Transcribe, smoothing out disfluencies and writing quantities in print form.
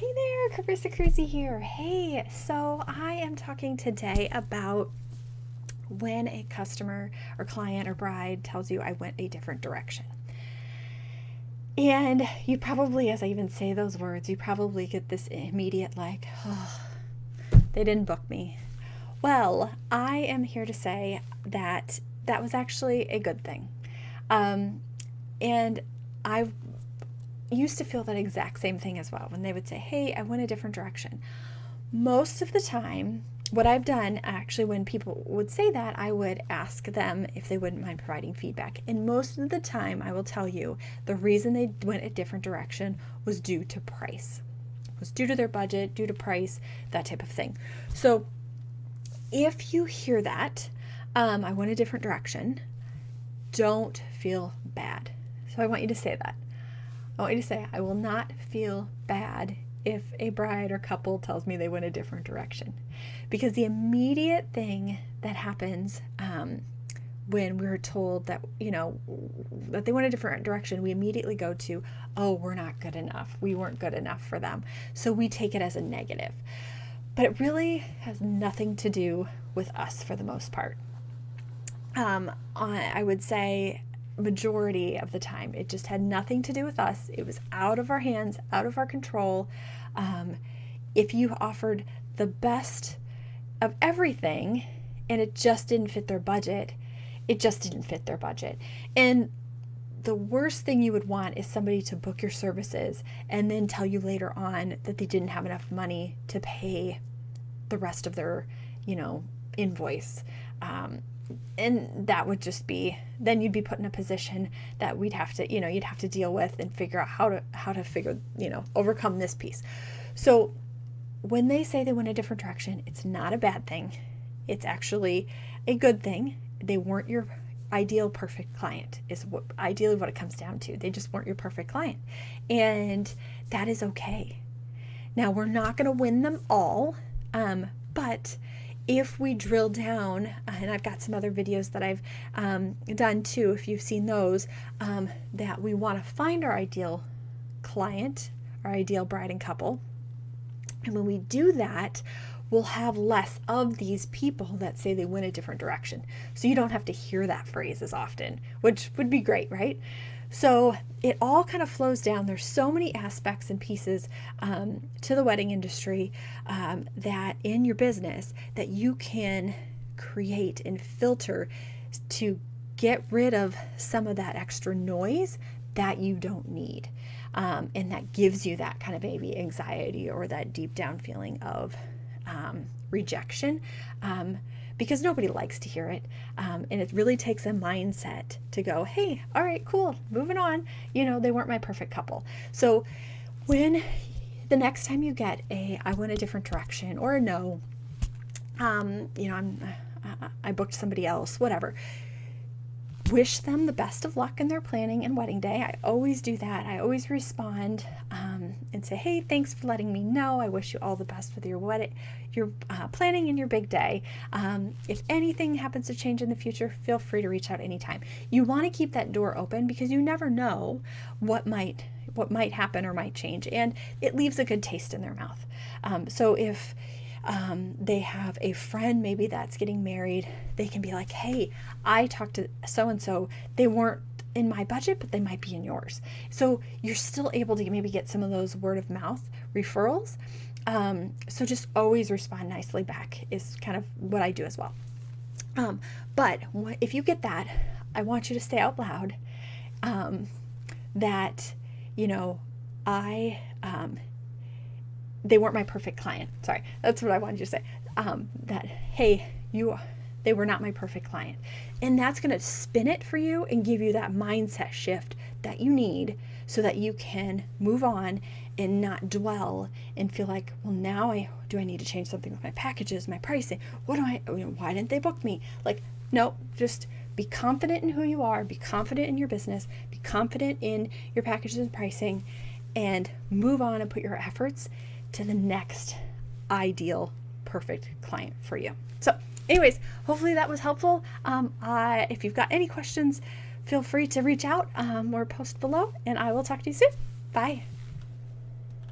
Hey there, Carissa Cruzy here. Hey, so I am talking today about when a customer or client or bride tells you I went a different direction. And you probably, as I even say those words, you probably get this immediate like, oh, they didn't book me. Well, I am here to say that that was actually a good thing. And I used to feel that exact same thing as well when they would say, hey, I went a different direction. Most of the time, what I've done actually, when people would say that, I would ask them if they wouldn't mind providing feedback. And most of the time, I will tell you the reason they went a different direction was due to price, it was due to their budget, due to price, that type of thing. So if you hear that, I went a different direction, don't feel bad. So I want you to say that. I want you to say, I will not feel bad if a bride or couple tells me they went a different direction. Because the immediate thing that happens when we're told that, that they went a different direction, we immediately go to, oh, we're not good enough. We weren't good enough for them. So we take it as a negative. But it really has nothing to do with us for the most part. I would say majority of the time it just had nothing to do with us. It was out of our hands, out of our control. If you offered the best of everything and it just didn't fit their budget, it just didn't fit their budget. And the worst thing you would want is somebody to book your services and then tell you later on that they didn't have enough money to pay the rest of their, invoice. And that would just be, then you'd be put in a position that we'd have to, you'd have to deal with and figure out how to figure, overcome this piece. So when they say they went a different direction, it's not a bad thing. It's actually a good thing. They weren't your ideal perfect client is ideally what it comes down to. They just weren't your perfect client. And that is okay. Now, we're not going to win them all, but if we drill down, and I've got some other videos that I've done too, if you've seen those, that we want to find our ideal client, our ideal bride and couple. And when we do that, we'll have less of these people that say they went a different direction. So you don't have to hear that phrase as often, which would be great, right? So it all kind of flows down. There's so many aspects and pieces to the wedding industry that in your business that you can create and filter to get rid of some of that extra noise that you don't need. And that gives you that kind of maybe anxiety or that deep down feeling of rejection. Because nobody likes to hear it. And it really takes a mindset to go, hey, all right, cool, moving on. They weren't my perfect couple. So when the next time you get I went a different direction or a no, I booked somebody else, whatever. Wish them the best of luck in their planning and wedding day. I always do that. I always respond and say, hey, thanks for letting me know. I wish you all the best with your wedding, your planning and your big day. If anything happens to change in the future, feel free to reach out anytime. You want to keep that door open because you never know what might happen or might change, and it leaves a good taste in their mouth. So if they have a friend maybe that's getting married, they can be like, hey, I talked to so-and-so, they weren't in my budget, but they might be in yours. So you're still able to maybe get some of those word of mouth referrals. So just always respond nicely back is kind of what I do as well. But if you get that, I want you to say out loud that, they weren't my perfect client. Sorry, that's what I wanted you to say. That, hey, they were not my perfect client. And that's going to spin it for you and give you that mindset shift that you need so that you can move on and not dwell and feel like, well, now do I need to change something with my packages, my pricing? Why didn't they book me? Like, no, just be confident in who you are, be confident in your business, be confident in your packages and pricing, and move on and put your efforts to the next ideal perfect client for you. So anyways, hopefully that was helpful. If you've got any questions, feel free to reach out or post below, and I will talk to you soon. Bye.